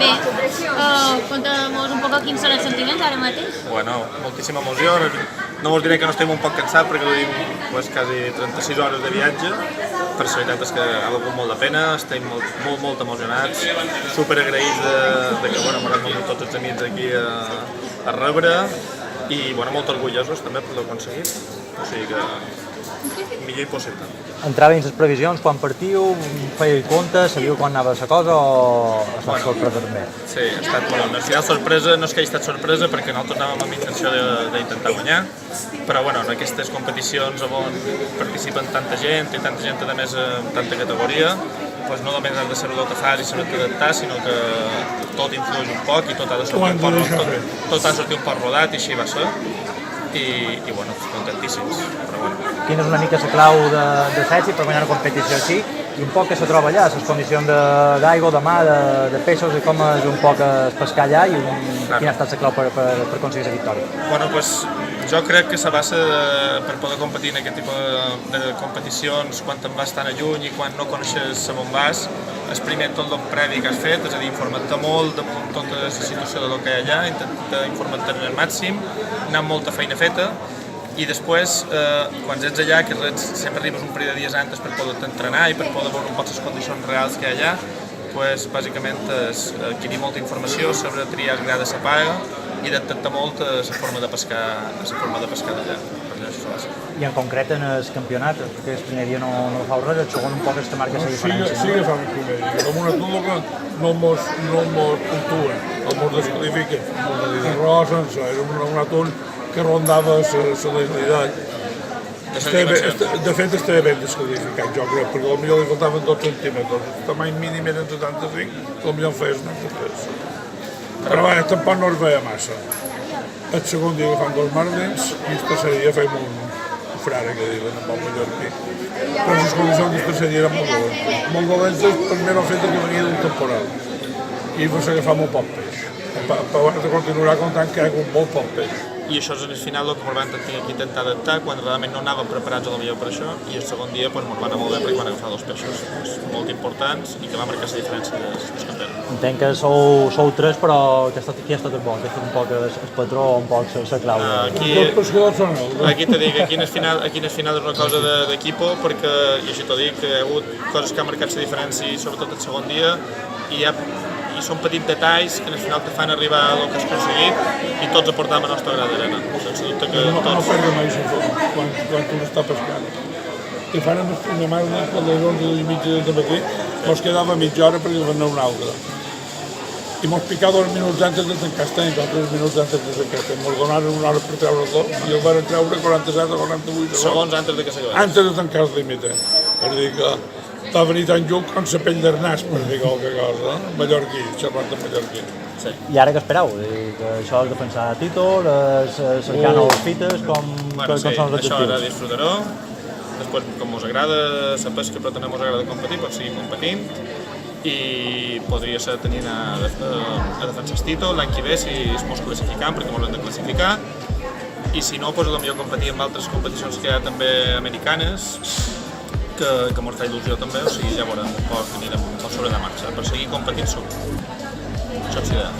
bé. Conta'm un poc quins són els sentiments ara mateix. Bueno, moltíssima emoció. No vos diré que no estem un poc cansats perquè duim quasi 36 hores de viatge, però la veritat és que ha valgut molt la pena, estem molt emocionats, super agraïts de que m'han vingut tots els amics aquí a rebre i molt orgullosos també per l'ho aconseguit, o sigui que millor impossible. Entrava dins les previsions quan partiu, fèieu comptes, sabíeu quan anava la cosa o ha estat sorpresa també? Sí, ha estat, al final sorpresa, no és que hagi estat sorpresa perquè nosaltres anàvem amb intenció d'intentar guanyar, però en aquestes competicions on participen tanta gent i tanta gent a més en tanta categoria, no només has de saber el que fas i saber adaptar, sinó que tot influeix un poc i tot ha de sortir un poc rodat i així va ser. I contentíssims, però Quina és una mica la clau de Setsi per guanyar una competició així i un poc que se troba allà, les condicions d'aigua, de mar, de peixos i com és un poc pescar allà i quina ha estat la clau per aconseguir la victòria? Jo crec que la base per poder competir en aquest tipus de competicions quan te'n vas tan a lluny i quan no coneixes on vas, és primer tot el previ que has fet, és a dir, informar-te molt de tota la situació del que hi ha allà, intentar informar-te al màxim, anar amb molta feina feta i després, quan ets allà, que sempre arribes un parell de dies antes per poder entrenar i per poder veure un poc les condicions reals que hi ha allà, bàsicament és adquirir molta informació sobre triar el gra de la paga i detectar molt la forma de pescar d'allà. I en concret en el campionat, perquè el primer dia no fa res, el segon un poc es te marca la diferència. Sí que fa el primer dia, com una cosa que no mos puntuen, no mos descalifiquen. Arròs sense, era un atún que rondava la legalitat. De fet estava ben descodificat, jo crec, perquè potser li faltaven 2 centímetres, el tamany mínim era 75, potser en feies 93. Però tampoc no es veia massa. El segon dia que fan 2 màrlins i el tercer dia fem un frare, que diuen, amb el mallorquí. Però les condicions del tercer dia eren molt dolentes, primer el fet que venia d'un temporal. I va ser agafar molt poc peix. Per continuar comptant que hi ha hagut molt poc peix. I això és al final el que ens vam intentar adaptar quan realment no anàvem preparats millor per això i el segon dia ens va anar molt bé perquè van agafar 2 peixos molt importants i que va marcar la diferència del campionat. Entenc que sou 3 però qui ha estat el bo? Qui ha estat un poc el patró o un poc la clau? Els pescadors són els. Aquí te dic, aquí en el final és una cosa d'equip perquè, i així t'ho dic, hi ha hagut coses que han marcat la diferència sobretot el segon dia i són petits detalls que al final te fan arribar al que has aconseguit i tots aportam la nostra gra d'arena. No perdre mai la forma quan tu estàs pescant. I fan amb una marna a les 11:30 del matí, mos quedava mitja hora perquè venia una altra. I mos picava 2 minuts antes de tancar estany, 3 minuts antes de tancar estany. Mos donaren una hora per treure-lo i el van treure 47 o 48 segons antes de que s'acabés. Antes de tancar el límit. És dir que va venir tan lluc com la pell d'arnàs, per dir qualque cosa, mallorquí, xerrant de mallorquí. I ara què espereu? Que això és defensar títol, cercar nous fites, com són els objectius? Això ara disfrutar-ho, després com us agrada la pesca però també us agrada competir, pot seguir competint i podria ser tenir a defensar el títol l'any que ve si es mos classificant, perquè ens hem de classificar i si no, potser competir en altres competicions que hi ha també americanes que mos fa il·lusió també, o sigui, ja veurem un poc anirem al sobre de marxa, per seguir competint segur. Això és l'idea.